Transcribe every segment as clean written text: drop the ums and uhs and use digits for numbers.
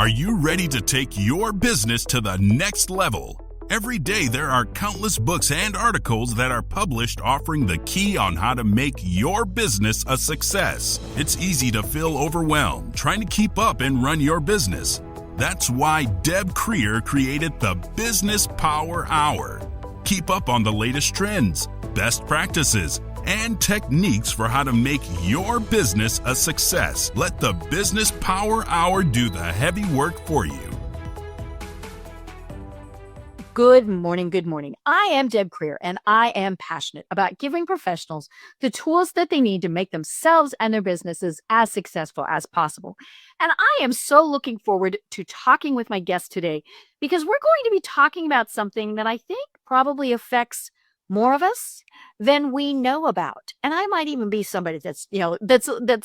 Are you ready to take your business to the next level? Every day there are countless books and articles that are published offering the key on how to make your business a success. It's easy to feel overwhelmed trying to keep up and run your business. That's why Deb Creer created the Business Power Hour. Keep up on the latest trends, best practices, and techniques for how to make your business a success. Let the Business Power Hour do the heavy work for you. Good morning. Good morning. I am Deb Creer, and I am passionate about giving professionals the tools that they need to make themselves and their businesses as successful as possible. And I am so looking forward to talking with my guest today because we're going to be talking about something that I think probably affects more of us than we know about. And I might even be somebody that's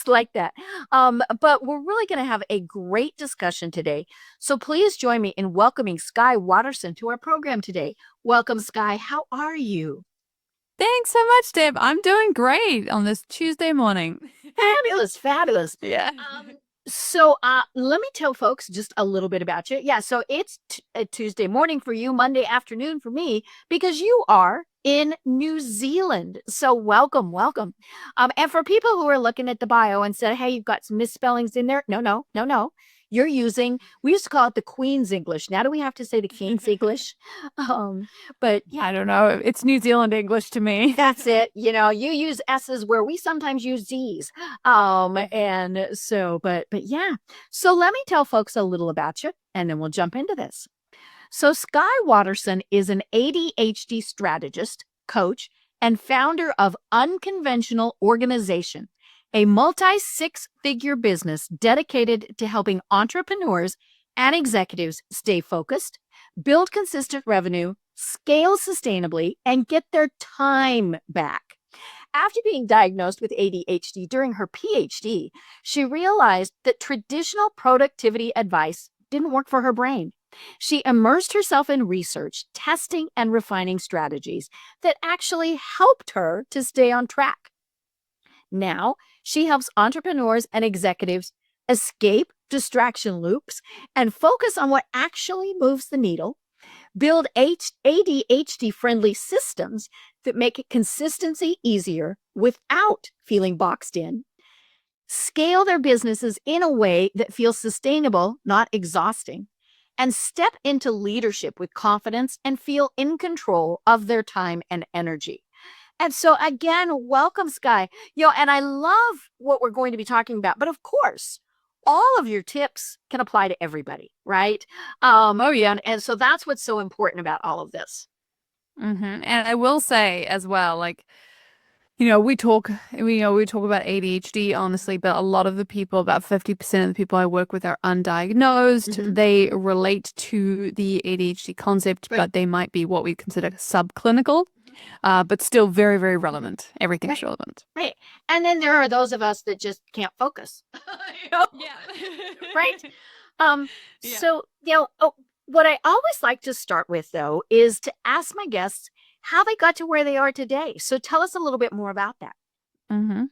like that. But we're really going to have a great discussion today. So please join me in welcoming Skye Waterson to our program today. Welcome, Skye. How are you? Thanks so much, Deb. I'm doing great on this Tuesday morning. Fabulous. Yeah. So let me tell folks just a little bit about you. Yeah, so it's a Tuesday morning for you, Monday afternoon for me, because you are in New Zealand. So welcome. And for people who are looking at the bio and said, hey, you've got some misspellings in there. No. You're using, we used to call it the Queen's English. Now do we have to say the King's English? But yeah. I don't know. It's New Zealand English to me. That's it. You use S's where we sometimes use Z's. And so, but yeah. So let me tell folks a little about you, and then we'll jump into this. So Skye Waterson is an ADHD strategist, coach, and founder of Unconventional Organization, a multi-six-figure business dedicated to helping entrepreneurs and executives stay focused, build consistent revenue, scale sustainably, and get their time back. After being diagnosed with ADHD during her PhD, she realized that traditional productivity advice didn't work for her brain. She immersed herself in research, testing, and refining strategies that actually helped her to stay on track. Now, she helps entrepreneurs and executives escape distraction loops and focus on what actually moves the needle, build ADHD-friendly systems that make consistency easier without feeling boxed in, scale their businesses in a way that feels sustainable, not exhausting, and step into leadership with confidence and feel in control of their time and energy. And so again, welcome, Skye. And I love what we're going to be talking about, but of course, all of your tips can apply to everybody, right? And so that's what's so important about all of this. Mm-hmm. And I will say as well, we talk about ADHD, honestly, but a lot of the people, about 50% of the people I work with are undiagnosed. Mm-hmm. They relate to the ADHD concept, right, but they might be what we consider subclinical, but still very, very relevant. Everything's relevant. Right. And then there are those of us that just can't focus. Yeah. Right. So, what I always like to start with, though, is to ask my guests how they got to where they are today. So tell us a little bit more about that. Mm-hmm.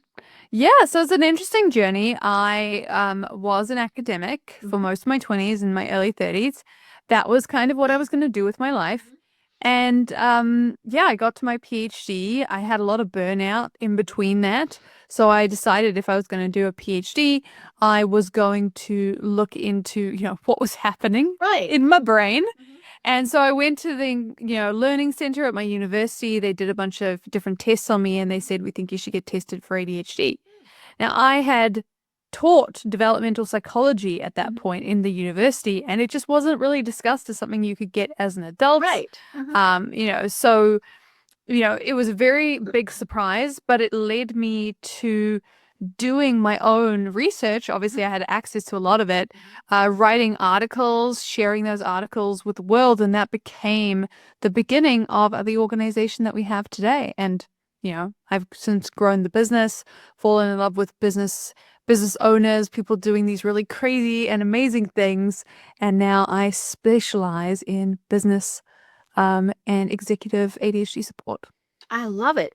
Yeah, so it's an interesting journey. I was an academic for most of my 20s and my early 30s. That was kind of what I was going to do with my life. And I got to my PhD. I had a lot of burnout in between that. So I decided if I was going to do a PhD, I was going to look into, what was happening in my brain. Mm-hmm. And so I went to the, learning center at my university. They did a bunch of different tests on me and they said, we think you should get tested for ADHD. Now, I had taught developmental psychology at that point in the university, and it just wasn't really discussed as something you could get as an adult. Right. Mm-hmm. It was a very big surprise, but it led me to doing my own research. Obviously, I had access to a lot of it, writing articles, sharing those articles with the world, and that became the beginning of the organization that we have today. And, I've since grown the business, fallen in love with business owners, people doing these really crazy and amazing things. And now I specialize in business and executive ADHD support. I love it.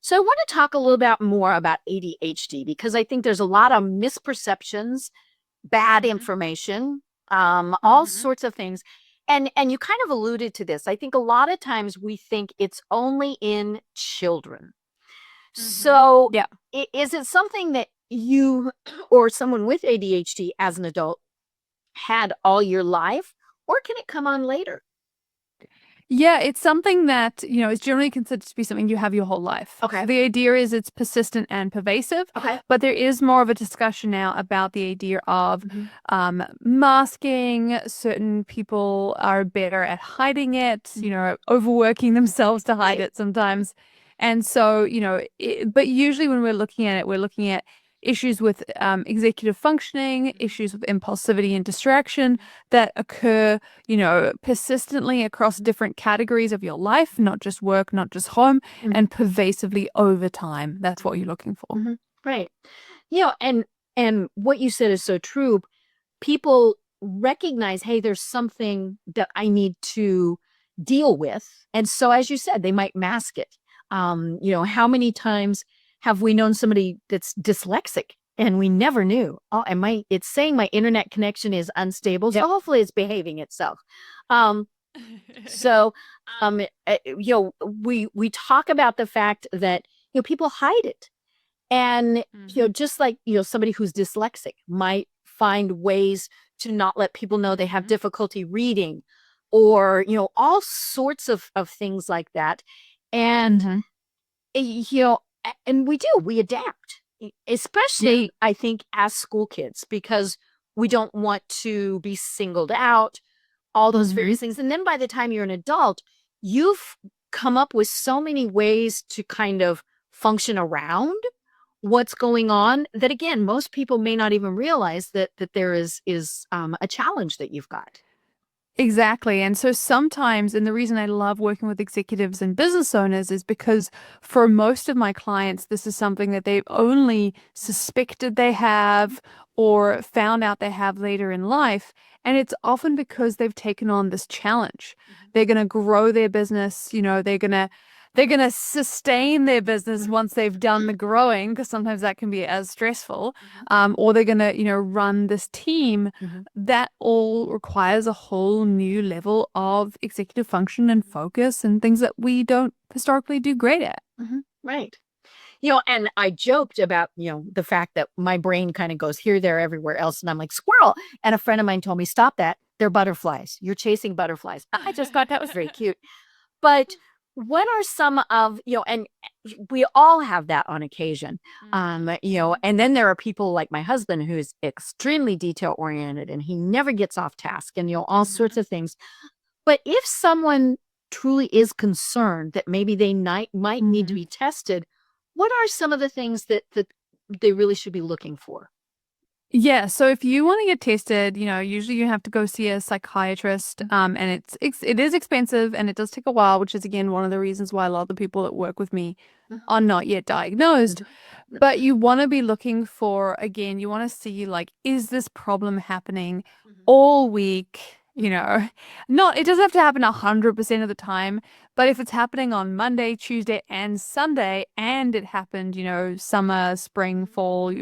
So I want to talk a little bit more about ADHD because I think there's a lot of misperceptions, bad information, all sorts of things. And you kind of alluded to this. I think a lot of times we think it's only in children. So Yeah. is it something that you or someone with ADHD as an adult had all your life, or can it come on later? Yeah, it's something that, is generally considered to be something you have your whole life. Okay. The idea is it's persistent and pervasive. Okay. But there is more of a discussion now about the idea of masking. Certain people are better at hiding it, overworking themselves to hide it sometimes. And so, but usually when we're looking at it, we're looking at issues with executive functioning, issues with impulsivity and distraction that occur, persistently across different categories of your life, not just work, not just home, and pervasively over time. That's what you're looking for. Right. And what you said is so true. People recognize, hey, there's something that I need to deal with. And so, as you said, they might mask it. How many times have we known somebody that's dyslexic and we never knew? Oh, it's saying my internet connection is unstable. So hopefully it's behaving itself. We talk about the fact that, people hide it. And, just like, somebody who's dyslexic might find ways to not let people know they have difficulty reading or, all sorts of things like that. And, and we adapt, especially, I think, as school kids, because we don't want to be singled out, all those various things. And then by the time you're an adult, you've come up with so many ways to kind of function around what's going on that, again, most people may not even realize that there is a challenge that you've got. Exactly. And so sometimes, and the reason I love working with executives and business owners is because for most of my clients, this is something that they've only suspected they have or found out they have later in life. And it's often because they've taken on this challenge. They're going to grow their business, they're going to sustain their business once they've done the growing, because sometimes that can be as stressful, or they're going to, run this team. That all requires a whole new level of executive function and focus and things that we don't historically do great at. Right. And I joked about, the fact that my brain kind of goes here, there, everywhere else. And I'm like, squirrel. And a friend of mine told me, stop that. They're butterflies. You're chasing butterflies. I just thought that was very cute. But what are some of, and we all have that on occasion, and then there are people like my husband who's extremely detail oriented and he never gets off task and, all sorts of things. But if someone truly is concerned that maybe they might need to be tested, what are some of the things that they really should be looking for? Yeah, so if you want to get tested, usually you have to go see a psychiatrist, and it is expensive and it does take a while, which is again one of the reasons why a lot of the people that work with me are not yet diagnosed. But you want to be looking for, again, you want to see, like, is this problem happening all week? It doesn't have to happen 100% of the time, but if it's happening on Monday, Tuesday, and Sunday, and it happened, summer, spring, fall,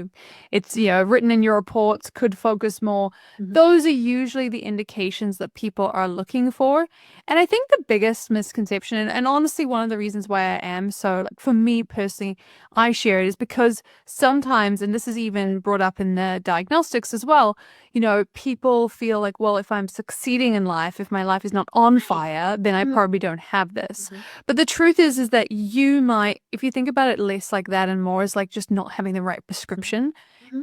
it's, written in your reports, could focus more. Those are usually the indications that people are looking for. And I think the biggest misconception, and honestly, one of the reasons why I am so, like, for me personally, I share it is because sometimes, and this is even brought up in the diagnostics as well, people feel like, well, if I'm succeeding in life, if my life is not on fire, then I probably don't have this. But the truth is that you might, if you think about it less like that and more as like just not having the right prescription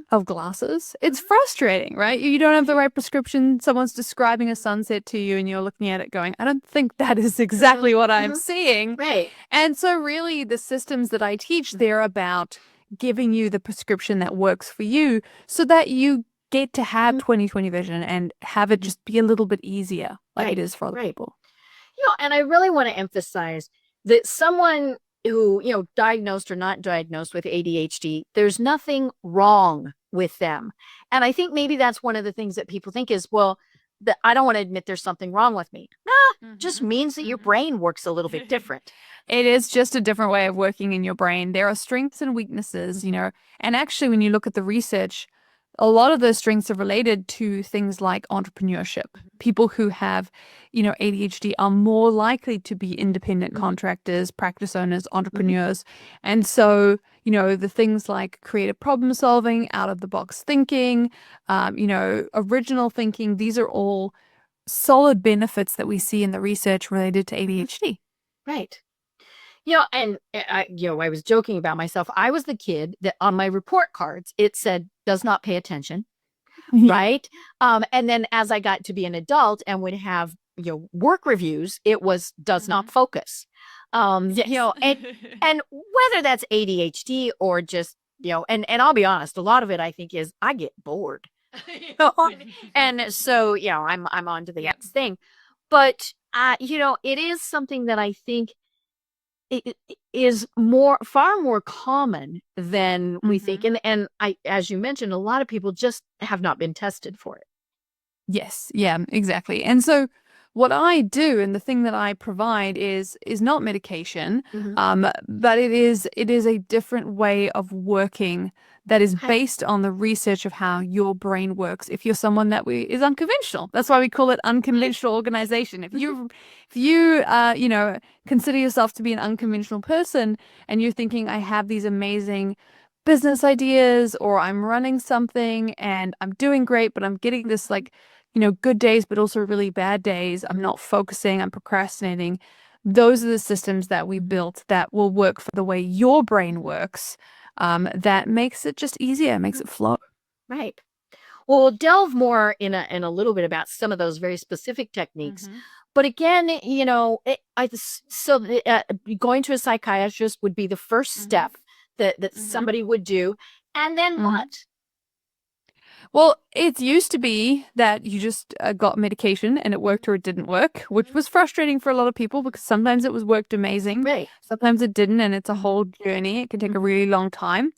of glasses, it's frustrating, right? You don't have the right prescription. Someone's describing a sunset to you and you're looking at it going, I don't think that is exactly what I'm seeing. Right. And so really the systems that I teach, they're about giving you the prescription that works for you so that you get to have 20/20 vision and have it just be a little bit easier like it is for other people. And I really want to emphasize that someone who, diagnosed or not diagnosed with ADHD, there's nothing wrong with them. And I think maybe that's one of the things that people think is, well, that I don't want to admit there's something wrong with me. Just means that your brain works a little bit different. It is just a different way of working in your brain. There are strengths and weaknesses, and actually when you look at the research, a lot of those strengths are related to things like entrepreneurship. People who have, ADHD are more likely to be independent contractors, practice owners, entrepreneurs. And so, the things like creative problem solving, out of the box thinking, original thinking, these are all solid benefits that we see in the research related to ADHD. Right. And I was joking about myself. I was the kid that on my report cards, it said, does not pay attention. Right. And then as I got to be an adult and would have, work reviews, it was does not focus. And whether that's ADHD or just, and I'll be honest, a lot of it I think is I get bored. And so, I'm on to the next thing. But, it is something that I think it is far more common than we think. And I, as you mentioned, a lot of people just have not been tested for it. Yes. Yeah, exactly. And so what I do and the thing that I provide is not medication, but it is a different way of working that is based on the research of how your brain works. If you're someone that is unconventional, that's why we call it unconventional organization. If you consider yourself to be an unconventional person and you're thinking, I have these amazing business ideas, or I'm running something and I'm doing great, but I'm getting this good days, but also really bad days. I'm not focusing, I'm procrastinating. Those are the systems that we built that will work for the way your brain works. That makes it just easier, makes it flow. Right. Well, we'll delve more in a little bit about some of those very specific techniques. But again, going to a psychiatrist would be the first step that somebody would do. And then what? Well, it used to be that you just got medication and it worked or it didn't work, which was frustrating for a lot of people because sometimes it worked amazing. Right. Sometimes it didn't, and it's a whole journey. It can take a really long time.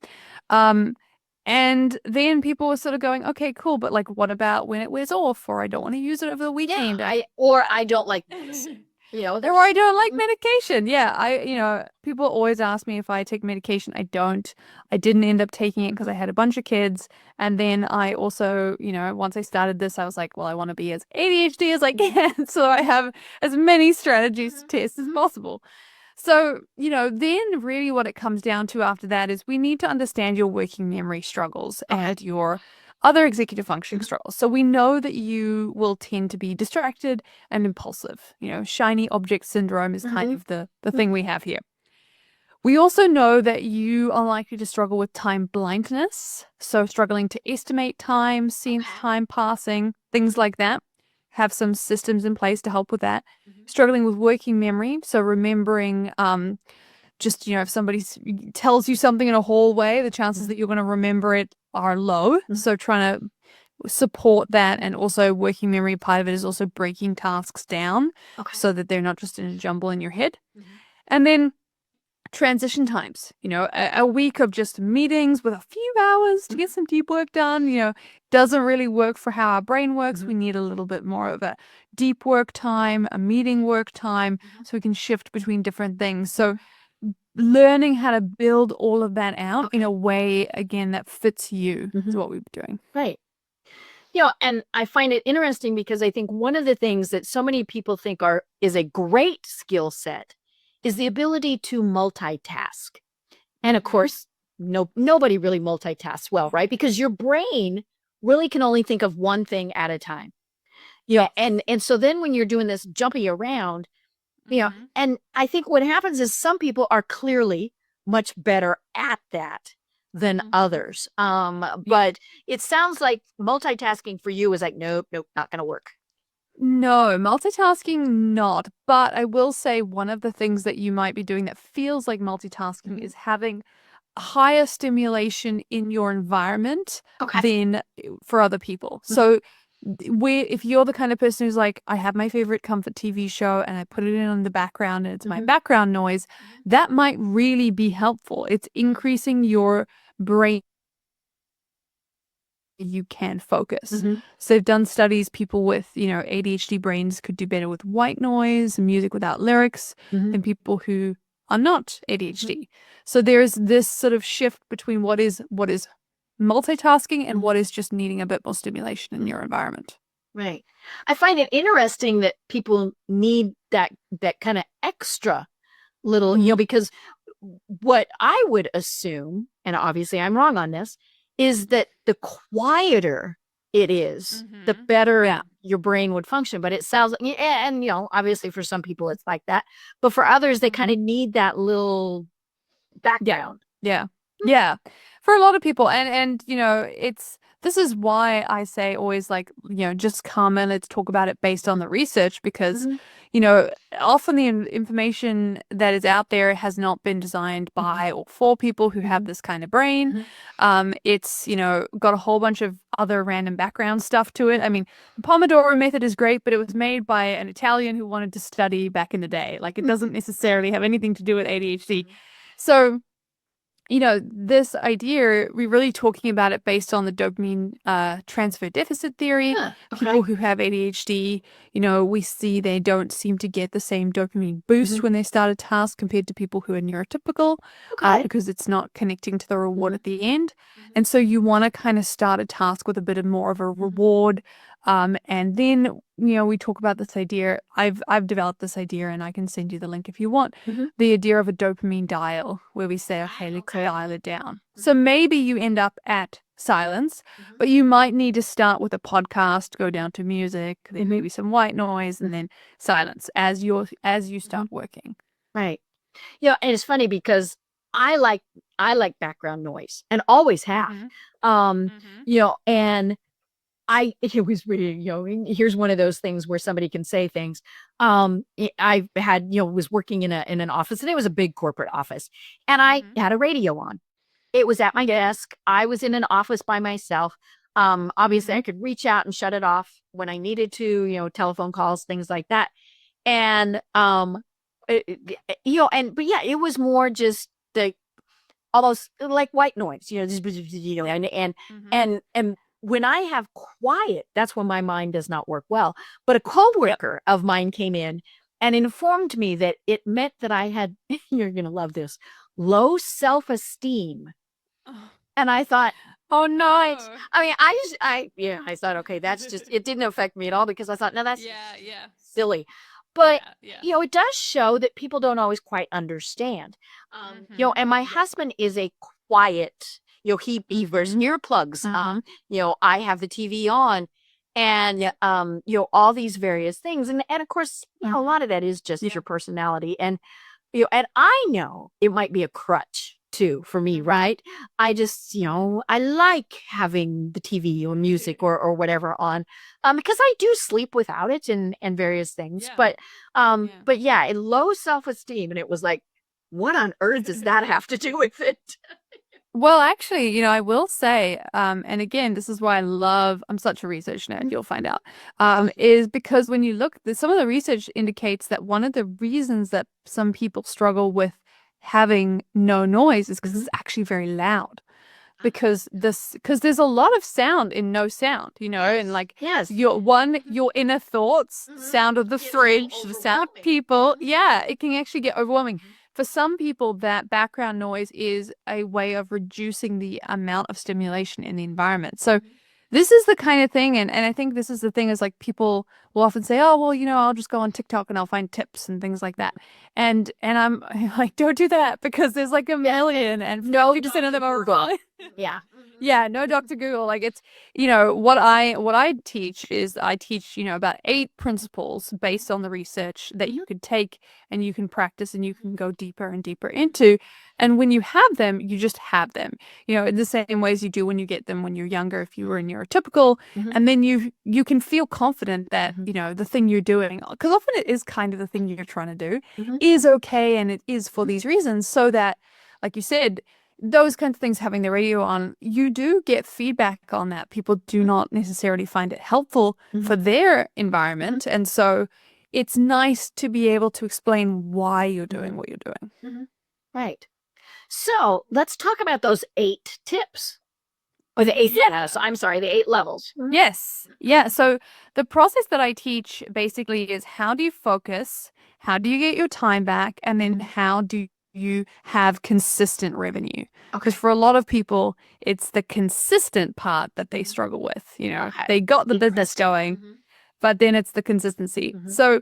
And then people were sort of going, okay, cool, but what about when it wears off, or I don't want to use it over the weekend? Yeah, I don't like this. Or I don't like medication. Yeah, people always ask me if I take medication. I don't. I didn't end up taking it because I had a bunch of kids. And then I also, once I started this, I was like, well, I want to be as ADHD as I can. So I have as many strategies to test as possible. So, then really what it comes down to after that is we need to understand your working memory struggles and your other executive functioning struggles. So we know that you will tend to be distracted and impulsive. Shiny object syndrome is kind of the thing we have here. We also know that you are likely to struggle with time blindness. So struggling to estimate time, sense time passing, things like that. Have some systems in place to help with that. Struggling with working memory. So remembering if somebody tells you something in a hallway, the chances that you're going to remember it are low. So trying to support that, and also working memory, part of it is also breaking tasks down so that they're not just in a jumble in your head. And then transition times, a week of just meetings with a few hours to get some deep work done, doesn't really work for how our brain works. We need a little bit more of a deep work time, a meeting work time, so we can shift between different things. So learning how to build all of that out in a way, again, that fits you is what we're doing. Right. And I find it interesting because I think one of the things that so many people think is a great skill set is the ability to multitask. And of course, nobody really multitasks well, right? Because your brain really can only think of one thing at a time. And so then when you're doing this jumping around, and I think what happens is some people are clearly much better at that than others. But it sounds like multitasking for you is like, nope, not going to work. No, multitasking, not. But I will say one of the things that you might be doing that feels like multitasking is having higher stimulation in your environment than for other people. So if you're the kind of person who's like, I have my favorite comfort TV show and I put it in the background and it's my background noise, that might really be helpful. It's increasing your brain. You can focus. So they've done studies, people with, ADHD brains could do better with white noise, music without lyrics, than people who are not ADHD. So there's this sort of shift between what is multitasking and what is just needing a bit more stimulation in your environment. Right. I find it interesting that people need that kind of extra little, because what I would assume, and obviously I'm wrong on this, is that the quieter it is, the better your brain would function. But it sounds like, and obviously for some people it's like that, but for others they kind of need that little background. Yeah. For a lot of people, and this is why I say always, like, just come and let's talk about it based on the research, because often the information that is out there has not been designed by or for people who have this kind of brain. It's got a whole bunch of other random background stuff to it. I mean, the Pomodoro method is great, but it was made by an Italian who wanted to study back in the day. Like, it doesn't necessarily have anything to do with ADHD. So this idea, we're really talking about it based on the dopamine transfer deficit theory. People who have ADHD, we see they don't seem to get the same dopamine boost when they start a task compared to people who are neurotypical, because it's not connecting to the reward at the end. And so you want to kind of start a task with a bit more of a reward. And then, we talk about this idea. I've developed this idea, and I can send you the link if you want. The idea of a dopamine dial, where we say, okay, let's dial it down. So maybe you end up at silence, but you might need to start with a podcast, go down to music, then maybe some white noise, and then silence as you start working. Right. And it's funny because I like background noise and always have. And it was really, here's one of those things where somebody can say things. I had, was working in an office, and it was a big corporate office, and I had a radio on. It was at my desk. I was in an office by myself. Obviously I could reach out and shut it off when I needed to, telephone calls, things like that. And, but it was more just almost like white noise, and when I have quiet, that's when my mind does not work well. But a coworker of mine came in and informed me that it meant that I had, you're going to love this, low self-esteem. And I thought, oh no. I mean, I thought, okay, that's just, it didn't affect me at all, because I thought, no, that's silly. But, it does show that people don't always quite understand. And my husband is a quiet, he wears earplugs. I have the TV on, and, all these various things. And of course, a lot of that is just your personality. And, and I know it might be a crutch too for me, right? I just, I like having the TV or music or whatever on, because I do sleep without it and various things. But low self-esteem. And it was like, what on earth does that have to do with it? Well, actually, I will say, and again, this is why I'm such a research nerd, you'll find out, is because when you look, some of the research indicates that one of the reasons that some people struggle with having no noise is because it's actually very loud. Because there's a lot of sound in no sound, and like your inner thoughts, sound of the fridge, the sound of people. Yeah, it can actually get overwhelming. For some people, that background noise is a way of reducing the amount of stimulation in the environment. So this is the kind of thing, and I think this is the thing, is like people will often say, oh, well, I'll just go on TikTok and I'll find tips and things like that. And I'm like, don't do that, because there's like a million, and 50% of them are wrong. Yeah, no Dr. Google. Like, it's, what I teach is about 8 principles based on the research that you could take and you can practice and you can go deeper and deeper into. And when you have them, you just have them, in the same ways you do when you get them when you're younger, if you were neurotypical. And then you can feel confident that, the thing you're doing, because often it is kind of the thing you're trying to do, is okay, and it is for these reasons, so that, like you said, those kinds of things, having the radio on, you do get feedback on that. People do not necessarily find it helpful for their environment. And so it's nice to be able to explain why you're doing what you're doing. Right. So let's talk about those 8 tips. Or the 8, the 8 levels. Yes. Yeah. So the process that I teach basically is, how do you focus? How do you get your time back? And then how do you you have consistent revenue. Because Okay. for a lot of people, it's the consistent part that they struggle with. Okay. They got the business going, but then it's the consistency. So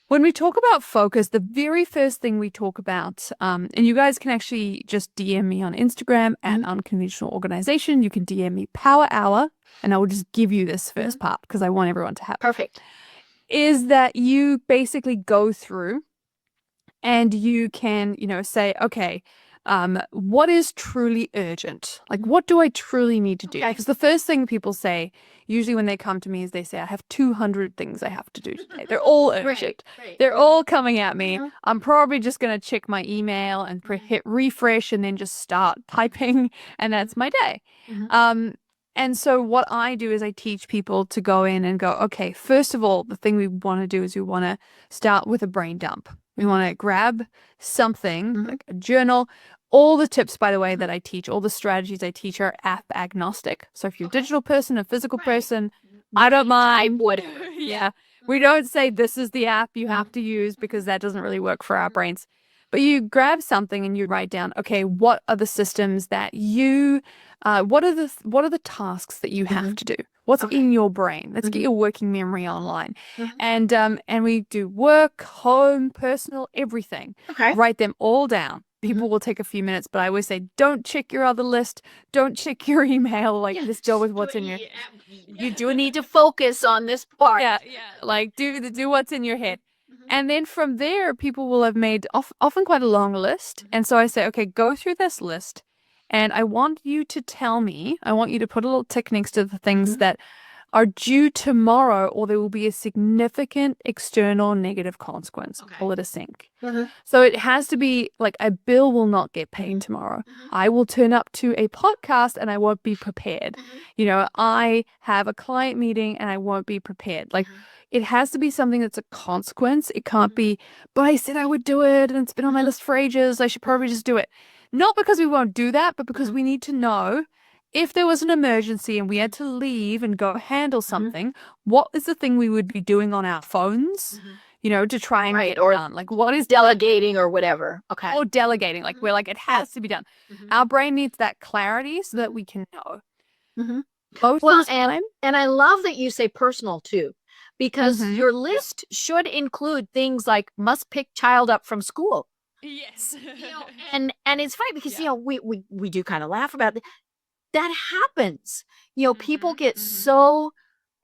when we talk about focus, the very first thing we talk about, and you guys can actually just DM me on Instagram at Unconventional Organization. You can DM me Power Hour, and I will just give you this first part because I want everyone to have it. Perfect. Is that you basically go through and you can, say, okay, what is truly urgent? Like, what do I truly need to do? Okay. Because the first thing people say, usually when they come to me, is they say, I have 200 things I have to do today. They're all urgent. Right. They're all coming at me. I'm probably just going to check my email and hit refresh and then just start typing, and that's my day. And so what I do is I teach people to go in and go, okay, first of all, the thing we want to do is we want to start with a brain dump. We want to grab something like a journal. All the tips, by the way, that I teach, all the strategies I teach are app agnostic. So if you're a digital person, a physical person, I don't mind. Whatever. Yeah. We don't say this is the app you have to use because that doesn't really work for our brains. But you grab something and you write down, okay, what are the systems that what are the tasks that you have to do? What's in your brain? Let's get your working memory online. And we do work, home, personal, everything. Okay. Write them all down. People will take a few minutes, but I always say, don't check your other list. Don't check your email. Like, just deal with what's in your... You do need to focus on this part. Yeah. Like, do what's in your head. And then from there, people will have made often quite a long list. And so I say, okay, go through this list. And I want you to tell me, I want you to put a little tick next to the things that are due tomorrow, or there will be a significant external negative consequence. Call it a sink. So it has to be like a bill will not get paid tomorrow. I will turn up to a podcast and I won't be prepared. I have a client meeting and I won't be prepared. Like, it has to be something that's a consequence. It can't be, but I said I would do it and it's been on my list for ages. I should probably just do it. Not because we won't do that, but because we need to know if there was an emergency and we had to leave and go handle something, what is the thing we would be doing on our phones, to try and get it done? Like, what is Delegating or whatever. Okay. or delegating? Like, we're like, it has to be done. Our brain needs that clarity so that we can know. Most of the time. And I love that you say personal too, because your list should include things like must pick child up from school. Yes. And it's funny because we do kind of laugh about it. That happens. People get so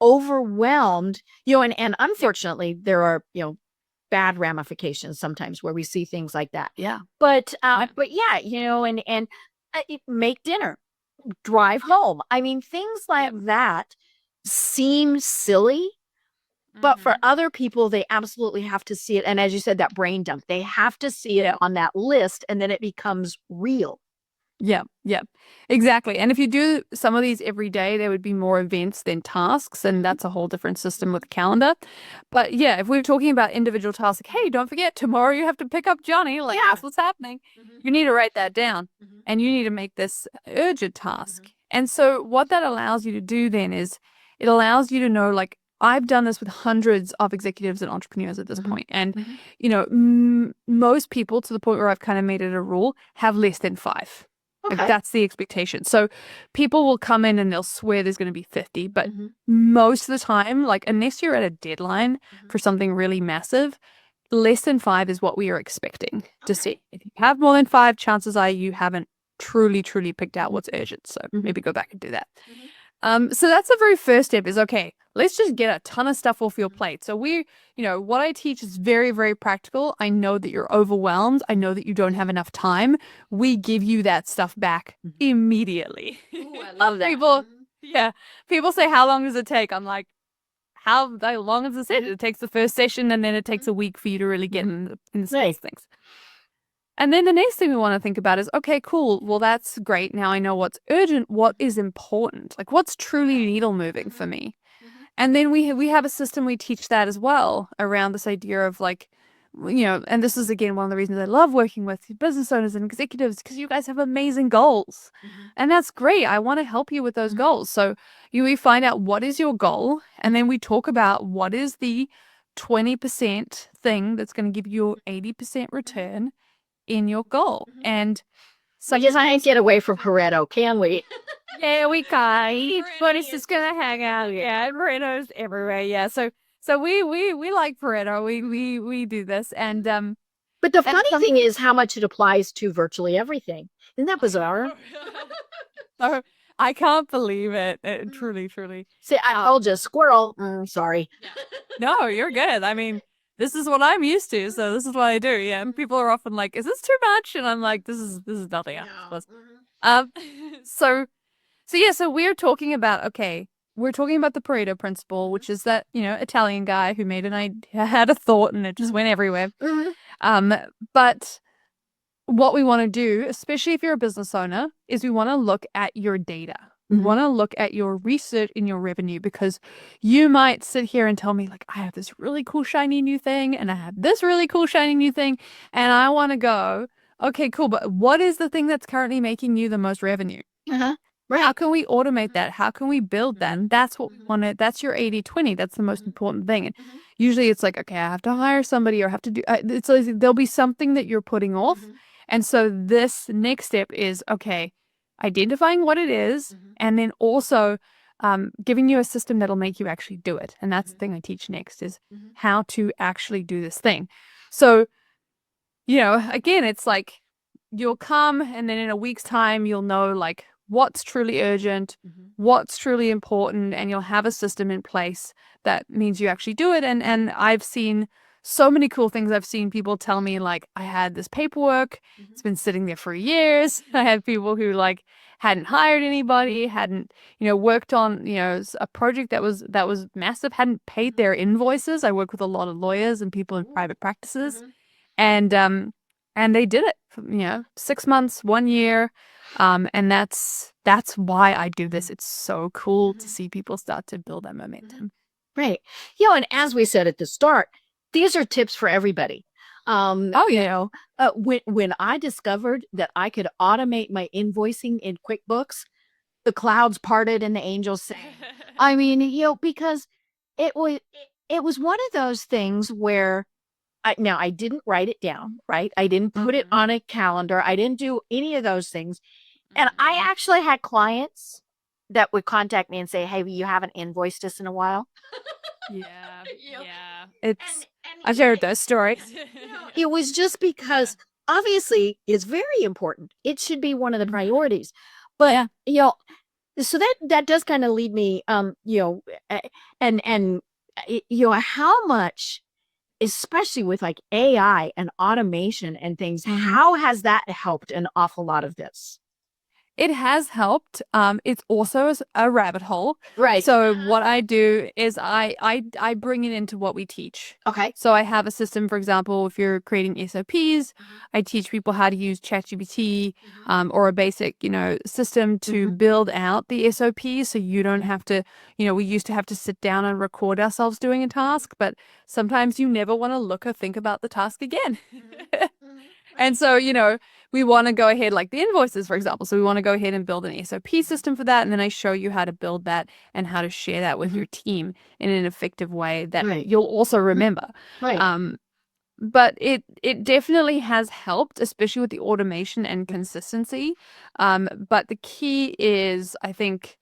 overwhelmed, and unfortunately there are, bad ramifications sometimes where we see things like that. Yeah. But yeah, and make dinner, drive home. I mean, things like that seem silly, but for other people, they absolutely have to see it. And as you said, that brain dump, they have to see it on that list, and then it becomes real. Yeah, exactly. And if you do some of these every day, there would be more events than tasks, and that's a whole different system with calendar. But yeah, if we're talking about individual tasks, like, hey, don't forget, tomorrow you have to pick up Johnny, like, that's what's happening. You need to write that down, and you need to make this urgent task. And so what that allows you to do then is it allows you to know, like, I've done this with hundreds of executives and entrepreneurs at this point. And, most people, to the point where I've kind of made it a rule, have less than 5. Okay. Like, that's the expectation. So people will come in and they'll swear there's going to be 50, but most of the time, like, unless you're at a deadline for something really massive, less than 5 is what we are expecting to see. If you have more than 5, chances are you haven't truly picked out what's urgent. So maybe go back and do that. So that's the very first step is, okay, let's just get a ton of stuff off your plate. So what I teach is very, very practical. I know that you're overwhelmed. I know that you don't have enough time. We give you that stuff back immediately. Ooh, I love that. People say, how long does it take? I'm like, how long is it? It takes the first session and then it takes a week for you to really get in the space things. And then the next thing we want to think about is, okay, cool. Well, that's great. Now I know what's urgent. What is important? Like, what's truly needle moving for me? And then we have a system, we teach that as well around this idea of, like, and this is, again, one of the reasons I love working with business owners and executives, because you guys have amazing goals. And that's great. I want to help you with those goals. So we find out what is your goal, and then we talk about what is the 20% thing that's going to give you 80% return in your goal. And So I just can't get away from Pareto, can we? yeah, we can't. Each one is just gonna hang out. Yeah, Pareto's everywhere. Yeah, so we like Pareto. We do this, and But the funny thing is how much it applies to virtually everything. Isn't that bizarre? oh, I can't believe it. Truly, truly. See, I told you, squirrel. Sorry. No, you're good. I mean, this is what I'm used to, so this is what I do. Yeah, and people are often like, "Is this too much?" And I'm like, "This is nothing else." Um, so yeah, so we're talking about we're talking about the Pareto principle, which is that Italian guy who had a thought and it just went everywhere. But what we want to do, especially if you're a business owner, is we want to look at your data. We want to look at your research in your revenue, because you might sit here and tell me, like, I have this really cool, shiny new thing, and I have this really cool, shiny new thing. And I want to go, okay, cool. But what is the thing that's currently making you the most revenue? Right. How can we automate that? How can we build that? And that's what we want to, that's your 80-20. That's the most important thing. And usually it's like, okay, I have to hire somebody or have to do, it's like, there'll be something that you're putting off. And so this next step is, okay, identifying what it is, and then also giving you a system that'll make you actually do it. And that's the thing I teach next, is how to actually do this thing. So, again, it's like you'll come, and then in a week's time, you'll know like what's truly urgent, what's truly important, and you'll have a system in place that means you actually do it. And I've seen so many cool things. I've seen people tell me, like, I had this paperwork, it's been sitting there for years. I had people who like hadn't hired anybody, hadn't, worked on, a project that was massive, hadn't paid their invoices. I work with a lot of lawyers and people in private practices. And they did it, 6 months, 1 year. And that's why I do this. It's so cool to see people start to build that momentum. Right. And as we said at the start, these are tips for everybody. When I discovered that I could automate my invoicing in QuickBooks, the clouds parted and the angels sang. I mean, because it was one of those things where I didn't write it down, right? I didn't put it on a calendar. I didn't do any of those things. And I actually had clients that would contact me and say, "Hey, you haven't invoiced us in a while." Yeah. I've heard those stories. It was just because obviously it's very important. It should be one of the priorities. But so that does kind of lead me how much, especially with like AI and automation and things, how has that helped an awful lot of this? It has helped. It's also a rabbit hole. Right. So what I do is I bring it into what we teach. Okay. So I have a system, for example, if you're creating SOPs, I teach people how to use ChatGPT or a basic, system to build out the SOPs, so you don't have to, we used to have to sit down and record ourselves doing a task, but sometimes you never want to look or think about the task again. And so, we want to go ahead, like the invoices, for example. So we want to go ahead and build an SOP system for that. And then I show you how to build that and how to share that with your team in an effective way that you'll also remember. Right. But it definitely has helped, especially with the automation and consistency. But the key is, I think,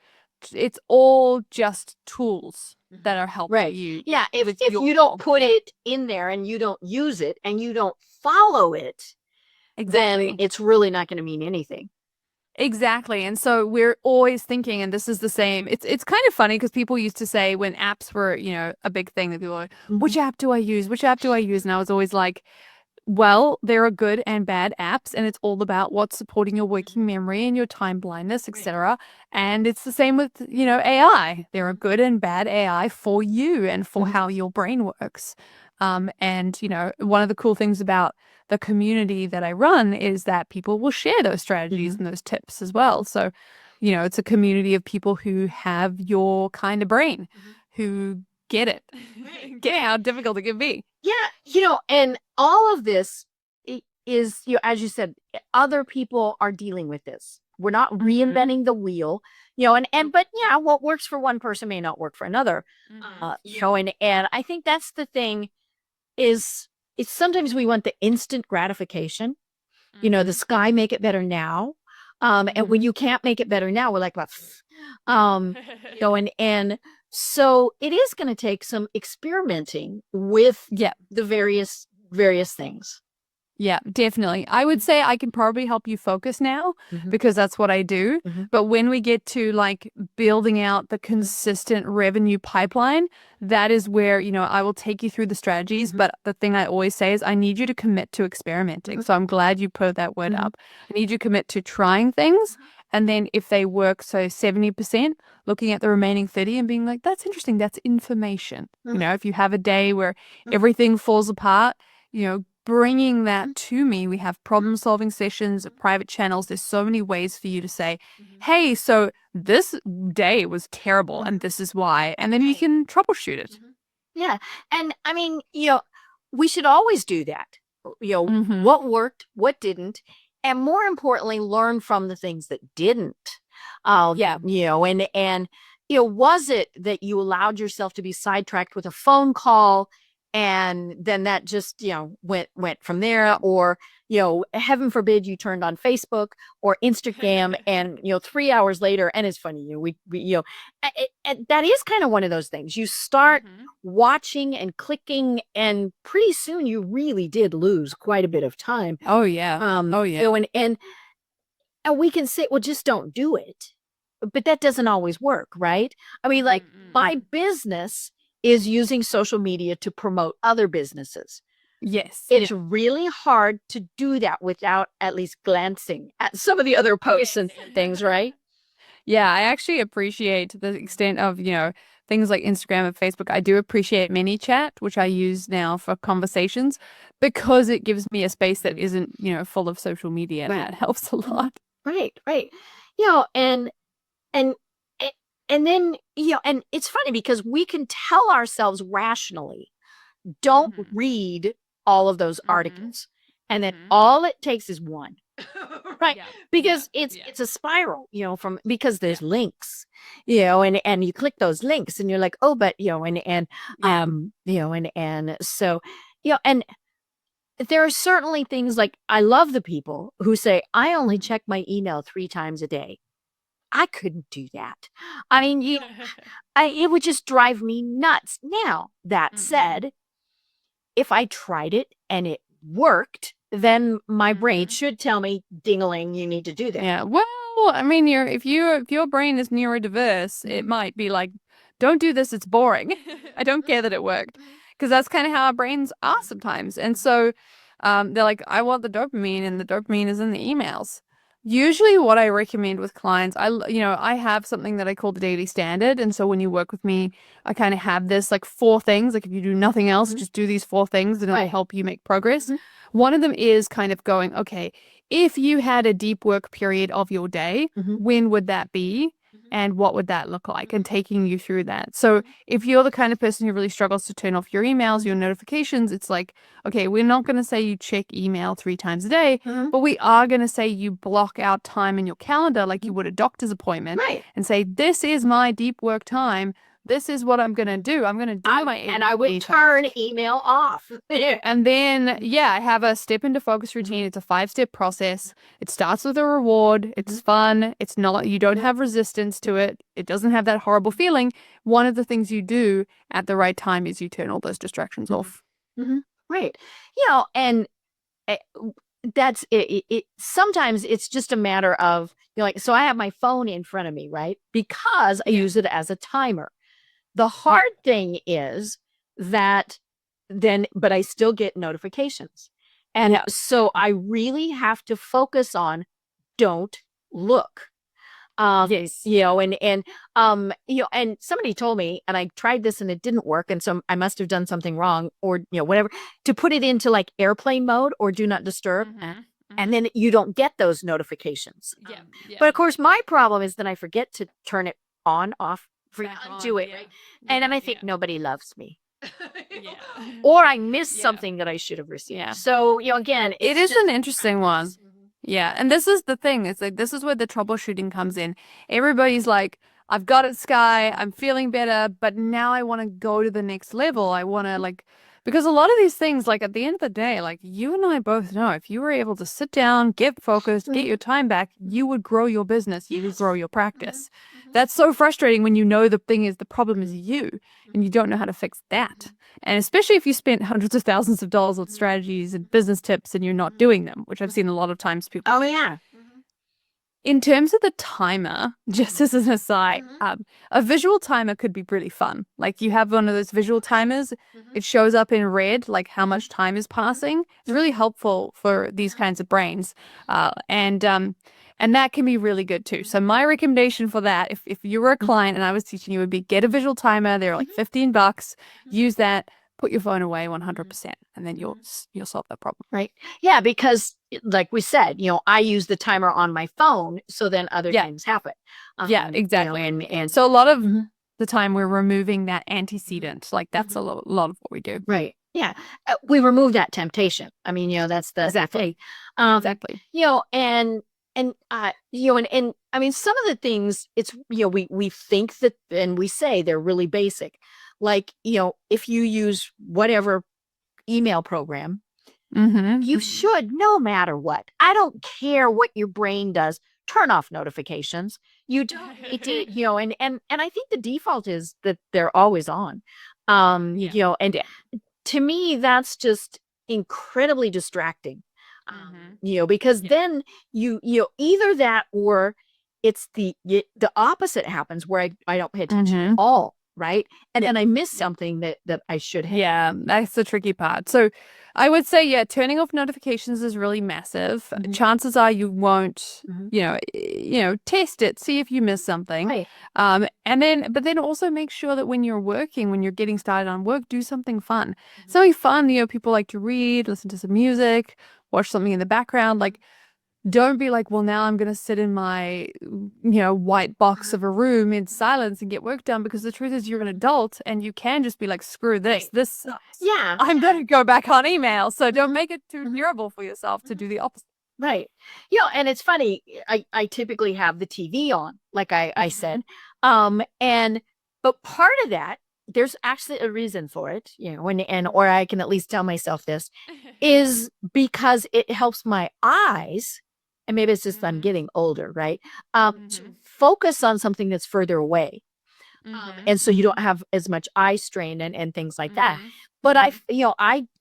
it's all just tools that are helping you. Yeah. If you don't put it in there and you don't use it and you don't follow it, then it's really not going to mean anything. Exactly. And so we're always thinking, and this is the same. It's kind of funny because people used to say, when apps were, a big thing, that people were like, which app do I use? Which app do I use? And I was always like, well, there are good and bad apps, and it's all about what's supporting your working memory and your time blindness, etc. And it's the same with, AI. There are good and bad AI for you and for how your brain works. And, one of the cool things about the community that I run is that people will share those strategies and those tips as well. So, it's a community of people who have your kind of brain, who get it, get how difficult it can be. Yeah. And all of this is, as you said, other people are dealing with this. We're not reinventing the wheel, but what works for one person may not work for another, and I think that's the thing is, it's sometimes we want the instant gratification, the Skye make it better now. And when you can't make it better now, we're like, well, and so it is going to take some experimenting with the various things. Yeah, definitely. I would say I can probably help you focus now Mhm. because that's what I do. Mhm. But when we get to like building out the consistent revenue pipeline, that is where, I will take you through the strategies. Mhm. But the thing I always say is I need you to commit to experimenting. Mhm. So I'm glad you put that word Mhm. up. I need you to commit to trying things. And then if they work, so 70%, looking at the remaining 30 and being like, that's interesting. That's information. If you have a day where everything falls apart, bringing that to me. We have problem solving sessions, private channels. There's so many ways for you to say, hey, so this day was terrible and this is why. And then you can troubleshoot it. Yeah. And I mean, we should always do that. What worked, what didn't, and more importantly, learn from the things that didn't. And was it that you allowed yourself to be sidetracked with a phone call and then that just, went from there, or, heaven forbid you turned on Facebook or Instagram and, 3 hours later, and it's funny, that is kind of one of those things. You start watching and clicking, and pretty soon you really did lose quite a bit of time. Oh, yeah. And we can say, well, just don't do it. But that doesn't always work, right? I mean, like my business is using social media to promote other businesses. Yes. It's really hard to do that without at least glancing at some of the other posts and things, right? Yeah, I actually appreciate the extent of, things like Instagram and Facebook. I do appreciate ManyChat, which I use now for conversations because it gives me a space that isn't, full of social media. And that helps a lot. Right. And and then, and it's funny because we can tell ourselves rationally, don't read all of those articles. And then all it takes is one. Right. Because it's a spiral, because there's links, and you click those links and you're like, oh, but, and so, and there are certainly things like, I love the people who say, I only check my email 3 times a day. I couldn't do that. I mean, it would just drive me nuts. Now, that said, if I tried it and it worked, then my brain should tell me, ding-a-ling, you need to do that. Yeah. Well, I mean, if your brain is neurodiverse, it might be like, don't do this. It's boring. I don't care that it worked, because that's kind of how our brains are sometimes. And so, they're like, I want the dopamine, and the dopamine is in the emails. Usually what I recommend with clients, I have something that I call the daily standard. And so when you work with me, I kind of have this like 4 things. Like if you do nothing else, just do these 4 things and it'll help you make progress. One of them is kind of going, okay, if you had a deep work period of your day, when would that be? And what would that look like? And taking you through that. So if you're the kind of person who really struggles to turn off your emails, your notifications, it's like, okay, we're not going to say you check email 3 times a day, but we are going to say you block out time in your calendar like you would a doctor's appointment, and say, this is my deep work time. This is what I'm going to do. I'm going to do my and I would turn email off. And then, I have a step into focus routine. It's a 5-step process. It starts with a reward. It's fun. It's not, you don't have resistance to it. It doesn't have that horrible feeling. One of the things you do at the right time is you turn all those distractions off. Right. And that's it. Sometimes it's just a matter of, like, so I have my phone in front of me, right? Because I use it as a timer. The hard thing is that but I still get notifications. And so I really have to focus on, don't look. Yes. And somebody told me, and I tried this and it didn't work. And so I must have done something wrong, or, whatever, to put it into like airplane mode or do not disturb. And then you don't get those notifications. But of course, my problem is that I forget to turn it on, off, do it. Right? And then I think nobody loves me. Or I missed something that I should have received. So, again, it is an interesting one. Yeah. And this is the thing. It's like, this is where the troubleshooting comes in. Everybody's like, I've got it, Skye. I'm feeling better, but now I want to go to the next level. I want to Because a lot of these things, like at the end of the day, like you and I both know, if you were able to sit down, get focused, get your time back, you would grow your business, you would grow your practice. That's so frustrating when you know the problem is you and you don't know how to fix that. And especially if you spent hundreds of thousands of dollars on strategies and business tips and you're not doing them, which I've seen a lot of times people. Oh, yeah. In terms of the timer, just as an aside, a visual timer could be really fun. Like you have one of those visual timers, it shows up in red, like how much time is passing. It's really helpful for these kinds of brains. And that can be really good too. So my recommendation for that, if you were a client and I was teaching you, would be get a visual timer. They're like $15. Use that. Put your phone away 100%, and then you'll solve that problem. Right. Yeah, because like we said, I use the timer on my phone, so then other things happen. Yeah, exactly. And so a lot of the time we're removing that antecedent. Like that's a lot of what we do. Right. Yeah. We remove that temptation. I mean, that's the Exactly. thing. Exactly. And I mean, some of the things it's, we think that, and we say they're really basic. Like, if you use whatever email program, you should, no matter what. I don't care what your brain does, turn off notifications. You don't need to, and I think the default is that they're always on. And to me, that's just incredibly distracting. Because then you either that or it's the opposite happens where I don't pay attention at all. Right. And then I miss something that I should have. Yeah, that's the tricky part. So I would say, turning off notifications is really massive. Chances are you won't, test it, see if you miss something. Right. But then also make sure that when you're working, when you're getting started on work, do something fun. Something fun, people like to read, listen to some music, watch something in the background. Like, don't be like, well, now I'm going to sit in my, white box of a room in silence and get work done, because the truth is you're an adult and you can just be like, screw this. This sucks. Yeah. I'm going to go back on email. So don't make it too terrible for yourself to do the opposite. Right. And it's funny. I typically have the TV on, like I said. But part of that, there's actually a reason for it, or I can at least tell myself this, is because it helps my eyes. And maybe it's just I'm getting older, right? To focus on something that's further away. And so you don't have as much eye strain and things like that. But I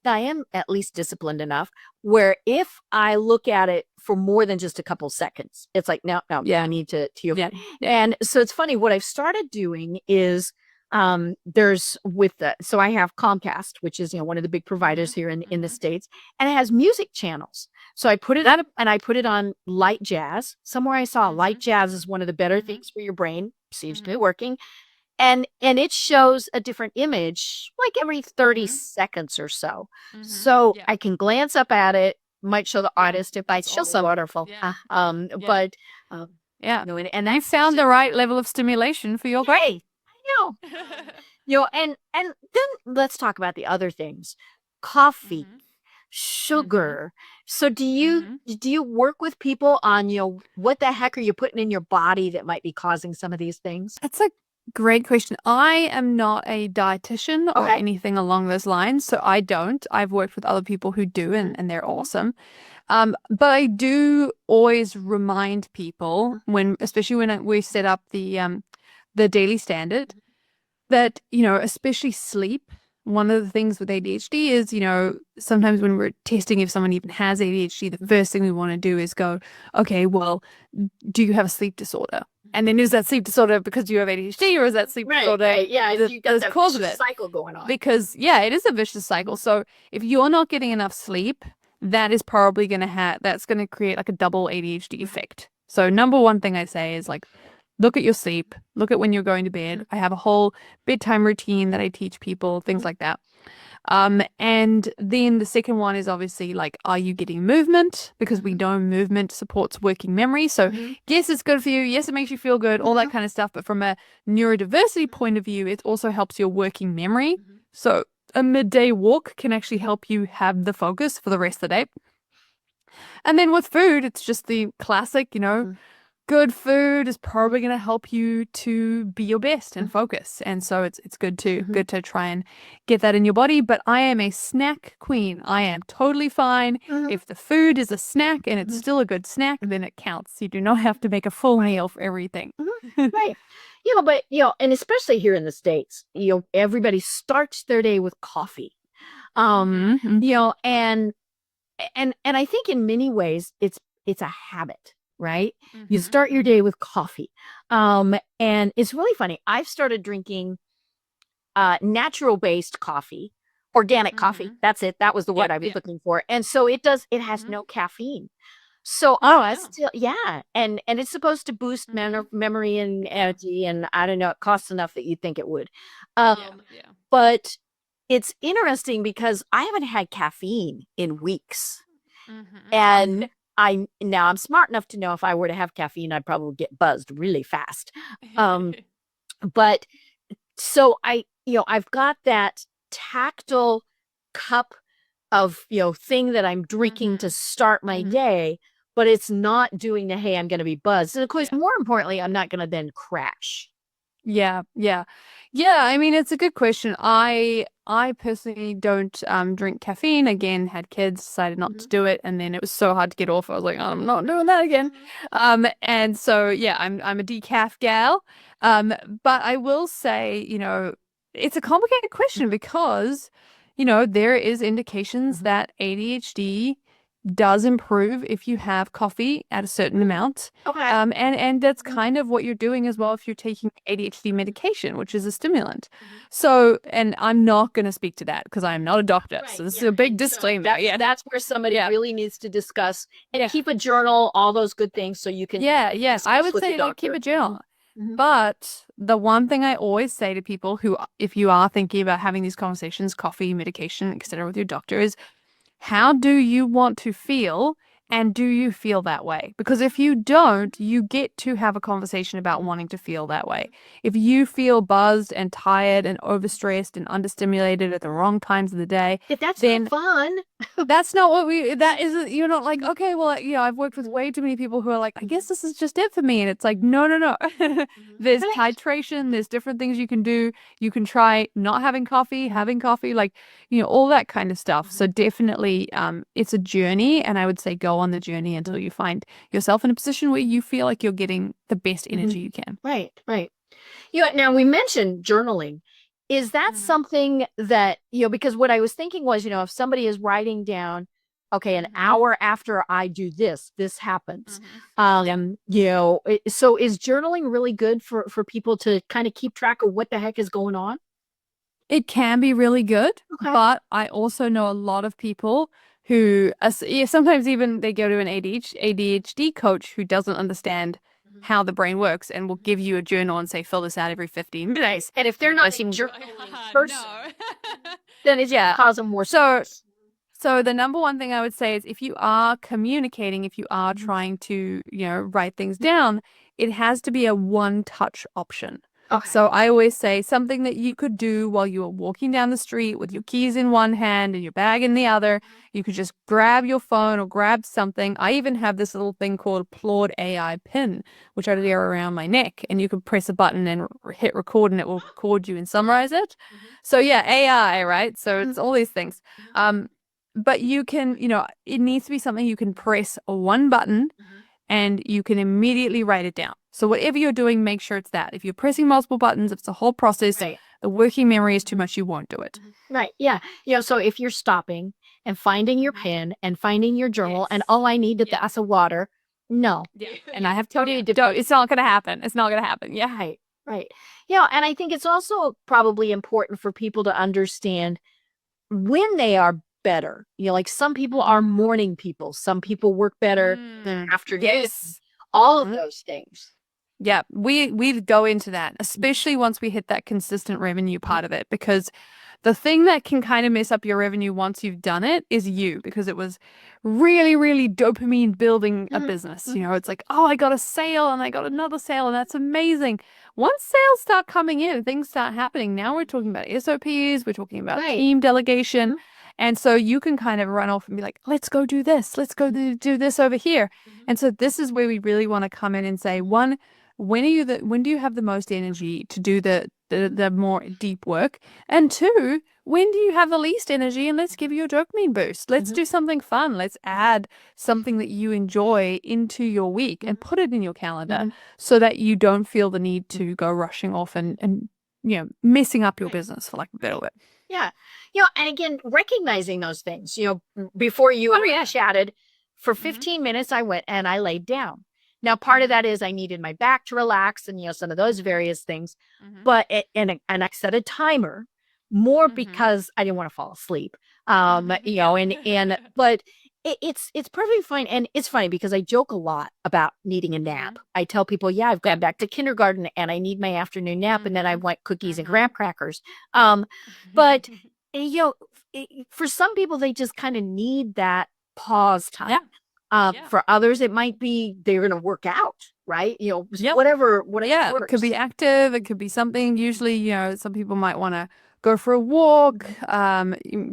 am at least disciplined enough where if I look at it for more than just a couple seconds, it's like, no, I need to. And so it's funny, what I've started doing is so I have Comcast, which is, one of the big providers here in the States, and it has music channels. So I put it up and I put it on light jazz. Somewhere I saw light jazz is one of the better things for your brain, seems to be working. And it shows a different image like every 30 seconds or so. So I can glance up at it, might show the artist if I show some wonderful. But and I found the right level of stimulation for your brain. And then let's talk about the other things. Coffee, sugar. So do you work with people on, what the heck are you putting in your body that might be causing some of these things? That's a great question. I am not a dietitian or anything along those lines, so I don't. I've worked with other people who do, and they're awesome. But I do always remind people especially when we set up the daily standard, that, especially sleep. One of the things with ADHD is, sometimes when we're testing if someone even has ADHD, the first thing we want to do is go, okay, well, do you have a sleep disorder? And then is that sleep disorder because you have ADHD, or is that sleep disorder? Right. Yeah, you got that cause of vicious it? cycle going on. Because, it is a vicious cycle. So if you're not getting enough sleep, that is probably going to that's going to create like a double ADHD effect. So number one thing I say is like, look at your sleep, look at when you're going to bed. I have a whole bedtime routine that I teach people, things like that. And then the second one is obviously like, are you getting movement? Because we know movement supports working memory. So yes, it's good for you. Yes, it makes you feel good, all that kind of stuff. But from a neurodiversity point of view, it also helps your working memory. So a midday walk can actually help you have the focus for the rest of the day. And then with food, it's just the classic, good food is probably going to help you to be your best and focus. And so it's good to try and get that in your body. But I am a snack queen. I am totally fine. If the food is a snack and it's still a good snack, then it counts. You do not have to make a full meal for everything. Right. But and especially here in the States, everybody starts their day with coffee. And I think in many ways it's a habit, right? You start your day with coffee. And it's really funny. I've started drinking natural-based coffee, organic coffee. That's it. That was the word I was looking for. And so it has no caffeine. So I still, and it's supposed to boost memory and energy, and I don't know, it costs enough that you'd think it would. But it's interesting because I haven't had caffeine in weeks. And I'm smart enough to know if I were to have caffeine, I'd probably get buzzed really fast. But so I've got that tactile cup of, thing that I'm drinking to start my day, but it's not doing the, hey, I'm going to be buzzed. And of course, more importantly, I'm not going to then crash. Yeah. I mean, it's a good question. I personally don't drink caffeine. Again, had kids, decided not to do it, and then it was so hard to get off. I was like, I'm not doing that again. And so I'm a decaf gal. But I will say, it's a complicated question because, there is indications that ADHD does improve if you have coffee at a certain amount. Okay. And that's kind of what you're doing as well if you're taking ADHD medication, which is a stimulant. So, and I'm not going to speak to that because I'm not a doctor. So this is a big disclaimer. So that's where somebody really needs to discuss and keep a journal, all those good things so you can. Yes. I would say keep a journal. But the one thing I always say to people who, if you are thinking about having these conversations, coffee, medication, etc., with your doctor is, how do you want to feel, and do you feel that way? Because if you don't, you get to have a conversation about wanting to feel that way. If you feel buzzed and tired and overstressed and understimulated at the wrong times of the day, if that's then not fun. That's not what you're not like, okay, well, I've worked with way too many people who are like, I guess this is just it for me. And it's like, no. There's titration, there's different things you can do. You can try not having coffee, like, all that kind of stuff. So definitely, it's a journey. And I would say go on the journey until you find yourself in a position where you feel like you're getting the best energy you can. Right. Now we mentioned journaling. Is that something that, because what I was thinking was, if somebody is writing down, okay, an hour after I do this happens. So is journaling really good for people to kind of keep track of what the heck is going on? It can be really good, but I also know a lot of people who, sometimes even they go to an ADHD coach who doesn't understand how the brain works and will give you a journal and say, fill this out every 15 minutes. And if they're not seeing journaling person, then it's causing more stress. So the number one thing I would say is if you are communicating, if you are trying to, write things down, it has to be a one-touch option. Okay. So I always say something that you could do while you are walking down the street with your keys in one hand and your bag in the other. You could just grab your phone or grab something. I even have this little thing called Claude AI pin, which I wear around my neck, and you can press a button and hit record and it will record you and summarize it. So AI, right? So it's all these things. But you can, it needs to be something you can press one button and you can immediately write it down. So whatever you're doing, make sure it's that. If you're pressing multiple buttons, if it's a whole process, the working memory is too much, you won't do it. Right. Yeah. So if you're stopping and finding your pen and finding your journal and all I need is a glass of water, no. Yeah. And I have totally different. It's not going to happen. It's not going to happen. Yeah. Right. And I think it's also probably important for people to understand when they are better. Like some people are morning people. Some people work better than afternoon. Yes. All of those things. Yeah, we go into that, especially once we hit that consistent revenue part of it, because the thing that can kind of mess up your revenue once you've done it is you, because it was really, really dopamine building a business. It's like, oh, I got a sale and I got another sale and that's amazing. Once sales start coming in, things start happening. Now we're talking about SOPs, we're talking about team delegation. And so you can kind of run off and be like, let's go do this. Let's go do this over here. And so this is where we really want to come in and say, one, when do you have the most energy to do the more deep work? And two, when do you have the least energy? And let's give you a dopamine boost. Let's do something fun. Let's add something that you enjoy into your week and put it in your calendar so that you don't feel the need to go rushing off and messing up your business, for lack of a better word. Yeah. And again, recognizing those things, before you and I chatted, for 15 minutes, I went and I laid down. Now, part of that is I needed my back to relax and, some of those various things, but, and I set a timer more because I didn't want to fall asleep. But it's perfectly fine. And it's funny because I joke a lot about needing a nap. I tell people, yeah, I've gone back to kindergarten and I need my afternoon nap. And then I want cookies and graham crackers. But, for some people, they just kind of need that pause time. For others, it might be they're going to work out, right? Whatever Yeah, works. it could be active. It could be something. Usually, some people might want to go for a walk,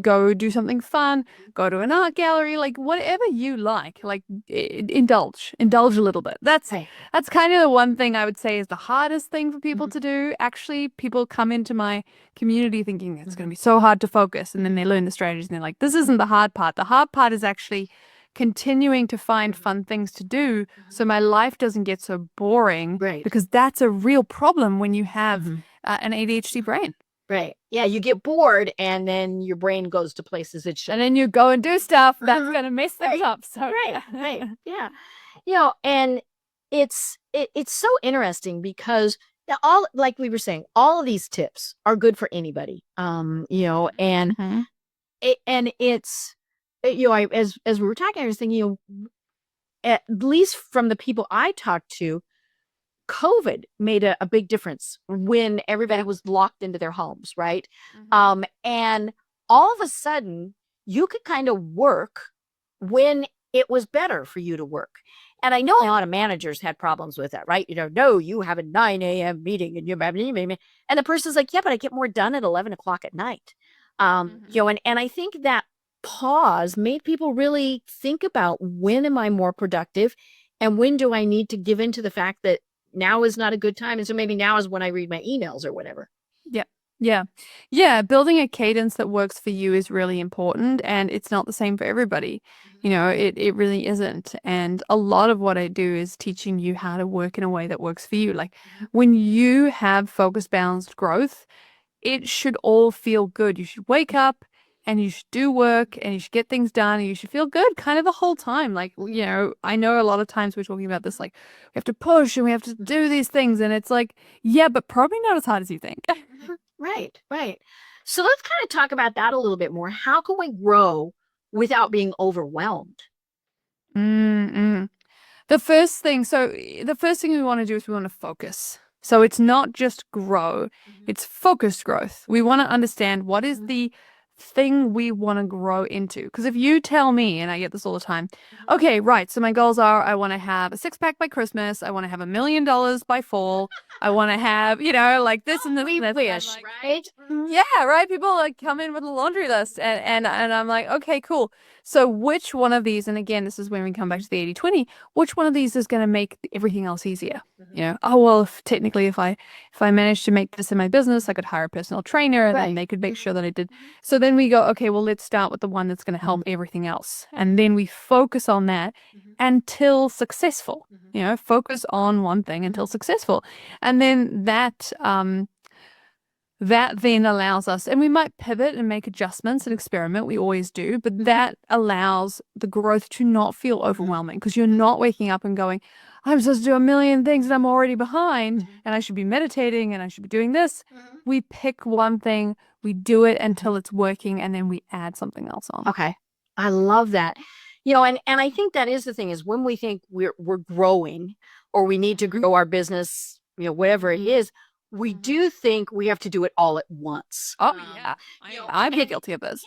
go do something fun, go to an art gallery, like whatever you like indulge a little bit. That's kind of the one thing I would say is the hardest thing for people to do. Actually, people come into my community thinking it's going to be so hard to focus, and then they learn the strategies and they're like, this isn't the hard part. The hard part is actually continuing to find fun things to do so my life doesn't get so boring, because that's a real problem when you have an ADHD brain. Right. Yeah, you get bored and then your brain goes to places it should. And then you go and do stuff that's going to mess things up. So right. Yeah. And it's so interesting because all, like we were saying, all of these tips are good for anybody. And it's as we were talking, I was thinking, at least from the people I talked to, COVID made a big difference when everybody was locked into their homes, right? And all of a sudden, you could kind of work when it was better for you to work. And I know a lot of managers had problems with that, right? No, you have a 9 a.m. meeting and you have an email, and the person's like, yeah, but I get more done at 11 o'clock at night. And I think that pause made people really think about, when am I more productive and when do I need to give into the fact that now is not a good time. And so maybe now is when I read my emails or whatever. Yeah. Building a cadence that works for you is really important, and it's not the same for everybody. It really isn't. And a lot of what I do is teaching you how to work in a way that works for you. Like when you have focus balanced growth, it should all feel good. You should wake up and you should do work and you should get things done and you should feel good kind of the whole time. Like, I know a lot of times we're talking about this, like we have to push and we have to do these things. And it's like, yeah, but probably not as hard as you think. Right. So let's kind of talk about that a little bit more. How can we grow without being overwhelmed? The first thing we want to do is we want to focus. So it's not just grow, it's focused growth. We want to understand what is the thing we want to grow into. Because if you tell me, and I get this all the time, okay, right, so my goals are, I want to have a 6-pack by Christmas, I want to have $1 million by fall, I want to have, like this and this. We wish, like, right? Yeah, right. People like come in with a laundry list and I'm like, okay, cool. So which one of these, and again, this is when we come back to the 80-20, which one of these is going to make everything else easier? Oh, well, if I managed to make this in my business, I could hire a personal trainer and then they could make sure that I did. So then we go, okay, well, let's start with the one that's going to help everything else. And then we focus on that until successful, focus on one thing until successful. And then that then allows us, and we might pivot and make adjustments and experiment, we always do, but that allows the growth to not feel overwhelming, because you're not waking up and going, I'm supposed to do 1 million things and I'm already behind and I should be meditating and I should be doing this. We pick one thing, we do it until it's working, and then we add something else on. Okay. I love that. And I think that is the thing, is when we think we're growing or we need to grow our business, whatever it is, we do think we have to do it all at once. Oh, yeah. I'm guilty of this.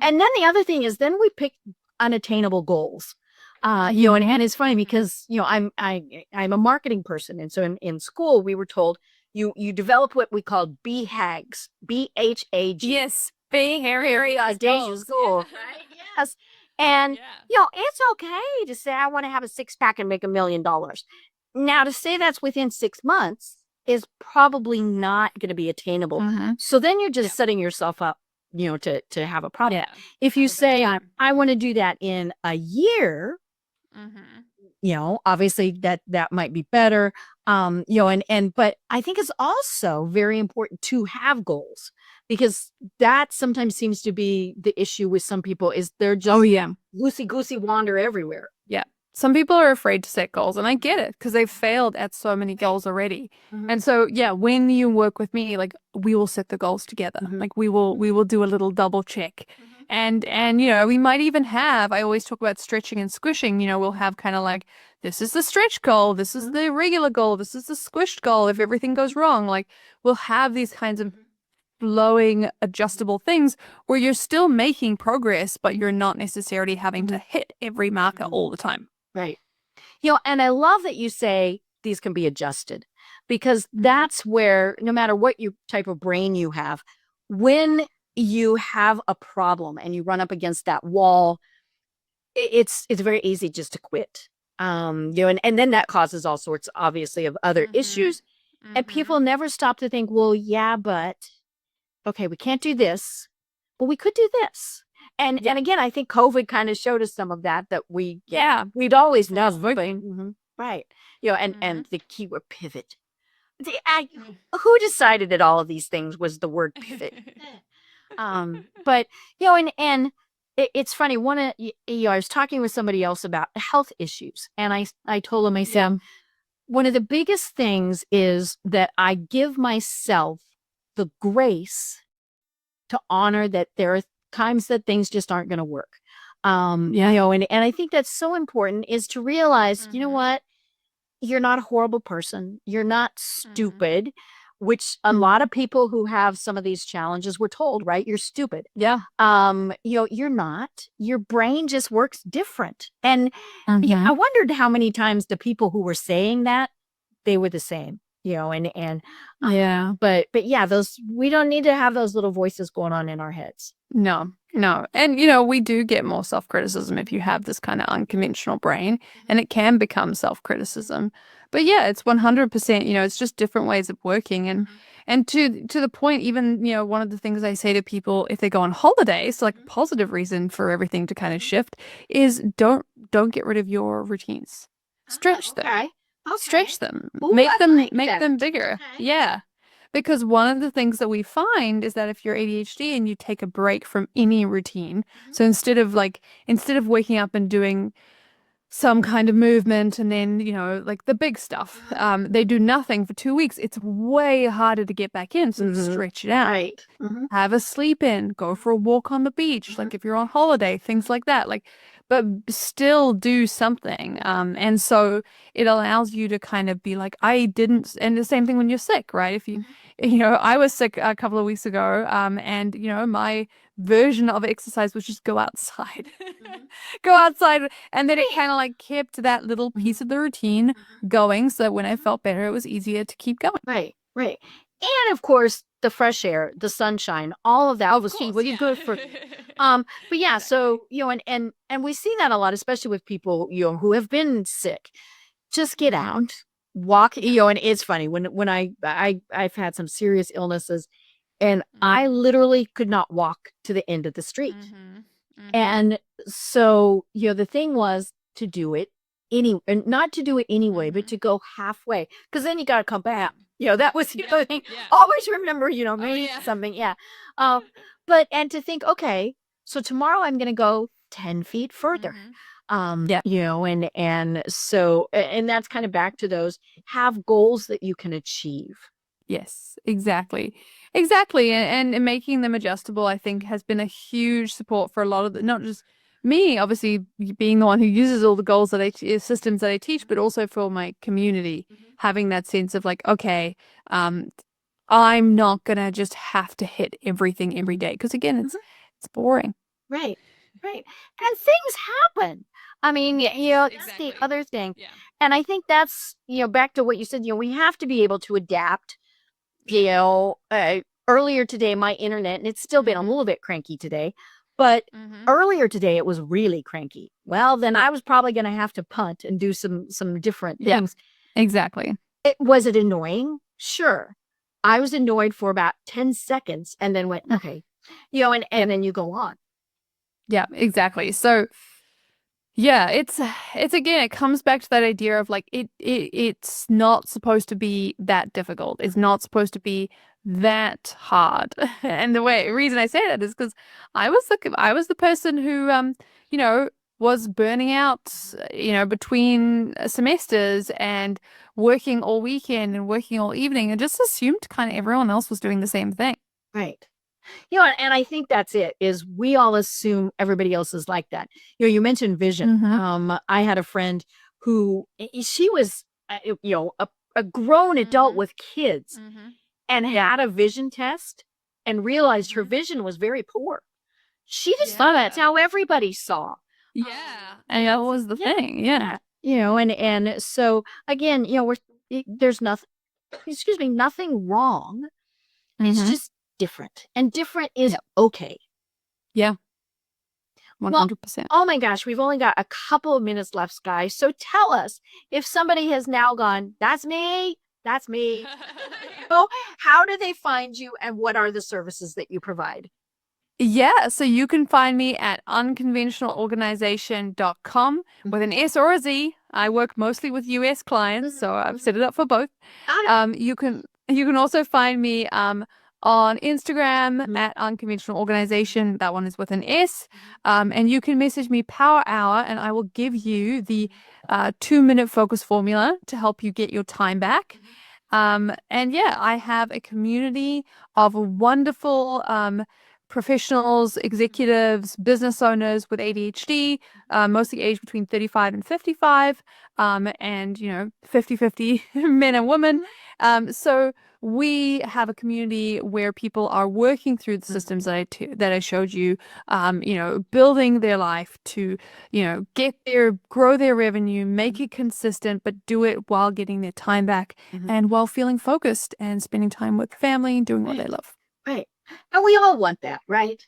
And then the other thing is, then we pick unattainable goals. And it's funny because, I'm a marketing person. And so in school, we were told you develop what we call BHAGs, BHAG. Yes. being very dangerous school, right? Yes. And, it's okay to say, I want to have a six pack and make $1 million. Now, to say that's within 6 months is probably not going to be attainable. So then you're just setting yourself up, to have a problem. Yeah. If you say, I want to do that in a year, obviously that might be better. But I think it's also very important to have goals, because that sometimes seems to be the issue with some people is they're just loosey-goosey wander everywhere. Yeah. Some people are afraid to set goals, and I get it because they've failed at so many goals already. And so, when you work with me, like, we will set the goals together. Like, we will do a little double check. And we might even have, I always talk about stretching and squishing, we'll have kind of like, this is the stretch goal, this is the regular goal, this is the squished goal. If everything goes wrong, like, we'll have these kinds of flowing adjustable things where you're still making progress, but you're not necessarily having to hit every marker all the time. Right. And I love that you say these can be adjusted, because that's where, no matter what type of brain you have, when you have a problem and you run up against that wall, it's very easy just to quit. And then that causes all sorts, obviously, of other issues. And people never stop to think, well, yeah, but okay, we can't do this, but we could do this. And again, I think COVID kind of showed us some of that we'd always known. Right. And the keyword pivot. Who decided that all of these things was the word pivot? But, and it's funny. I was talking with somebody else about health issues, and I told them, I said, one of the biggest things is that I give myself the grace to honor that there are times that things just aren't going to work. And I think that's so important, is to realize, you know what, you're not a horrible person. You're not stupid, which a lot of people who have some of these challenges were told, right? You're stupid. Yeah. You're not. Your brain just works different. And I wondered how many times the people who were saying that, they were the same. But we don't need to have those little voices going on in our heads. No. And, we do get more self-criticism if you have this kind of unconventional brain, and it can become self-criticism. But it's 100%, it's just different ways of working. And to the point, even, one of the things I say to people if they go on holiday, so like a positive reason for everything to kind of shift, is don't get rid of your routines. Stretch them. Okay. Stretch them. Ooh, make them that. bigger. Okay. Yeah. Because one of the things that we find is that if you're ADHD and you take a break from any routine, so instead of waking up and doing some kind of movement and then, like the big stuff, they do nothing for 2 weeks, it's way harder to get back in. So stretch it out. Right. Have a sleep in, go for a walk on the beach, like if you're on holiday, things like that. Like, but still do something. And so it allows you to kind of be like, I didn't, and the same thing when you're sick, right? If you, I was sick a couple of weeks ago, and, my version of exercise was just go outside, go outside. And then it kind of like kept that little piece of the routine going. So that when I felt better, it was easier to keep going. Right. And of course, the fresh air, the sunshine, all of that. Obviously, you're good for. But yeah, so and we see that a lot, especially with people who have been sick. Just get out, walk. And it's funny when I've had some serious illnesses, and I literally could not walk to the end of the street. And so the thing was to do it and not to do it anyway, but to go halfway, because then you got to come back. That was the other thing. Always remember, maybe something. Yeah. And to think, okay, so tomorrow I'm going to go 10 feet further. And so, and that's kind of back to those, have goals that you can achieve. Yes, exactly. And making them adjustable, I think, has been a huge support for a lot of not just me, obviously being the one who uses all the goals systems that I teach, but also for my community, having that sense of like, okay, I'm not going to just have to hit everything every day. Because again, it's boring. Right. And things happen. I mean, that's the other thing. Yeah. And I think that's, back to what you said, we have to be able to adapt, earlier today, my internet, and it's still been a little bit cranky today, but earlier today it was really cranky. Well, then I was probably going to have to punt and do some different things. Exactly. Was it annoying? Sure. I was annoyed for about 10 seconds and then went, okay, and then you go on. Yeah, exactly. So yeah, it's again, it comes back to that idea of like it's not supposed to be that difficult. It's not supposed to be that hard. And the reason I say that is because I was the person who was burning out, between semesters and working all weekend and working all evening, and just assumed kind of everyone else was doing the same thing. Right. And I think that's it, is we all assume everybody else is like that. You mentioned vision. I had a friend who, she was, a grown adult with kids and had a vision test and realized her vision was very poor. She just thought that's how everybody saw. Yeah. And that was the thing. Yeah. And so again, there's nothing wrong. It's just different, and different is okay. Yeah. 100%. Well, oh my gosh, we've only got a couple of minutes left, Skye. So tell us, if somebody has now gone, that's me. So how do they find you, and what are the services that you provide? Yeah, so you can find me at unconventionalorganization.com with an S or a Z. I work mostly with US clients, so I've set it up for both. You can also find me on Instagram at Unconventional Organization. That one is with an S. And you can message me Power Hour, and I will give you the 2-minute focus formula to help you get your time back. And yeah, I have a community of wonderful professionals, executives, business owners with ADHD, mostly aged between 35 and 55, and 50-50 men and women. So we have a community where people are working through the systems that I showed you, building their life to, grow their revenue, make it consistent, but do it while getting their time back and while feeling focused and spending time with family and doing what they love. Right. And we all want that, right?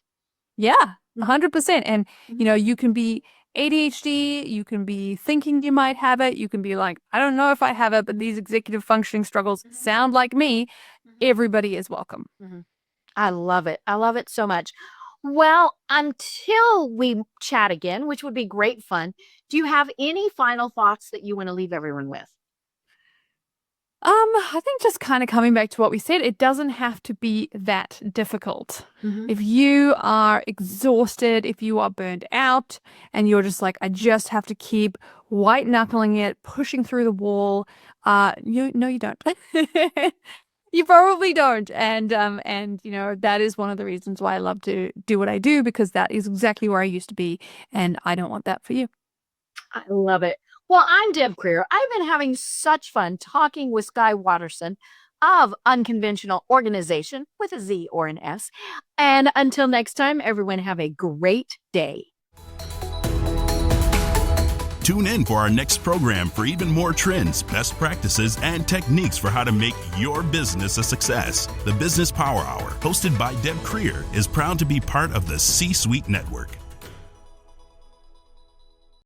Yeah, 100%. And, you can be ADHD, you can be thinking you might have it, you can be like, I don't know if I have it, but these executive functioning struggles sound like me. Everybody is welcome. I love it. I love it so much. Well, until we chat again, which would be great fun, do you have any final thoughts that you want to leave everyone with? I think just kind of coming back to what we said, it doesn't have to be that difficult. If you are exhausted, if you are burned out, and you're just like, I just have to keep white knuckling it, pushing through the wall, you don't. You probably don't. And that is one of the reasons why I love to do what I do, because that is exactly where I used to be, and I don't want that for you. I love it. Well, I'm Deb Creer. I've been having such fun talking with Skye Waterson of Unconventional Organization, with a Z or an S. And until next time, everyone have a great day. Tune in for our next program for even more trends, best practices, and techniques for how to make your business a success. The Business Power Hour, hosted by Deb Creer, is proud to be part of the C-Suite Network.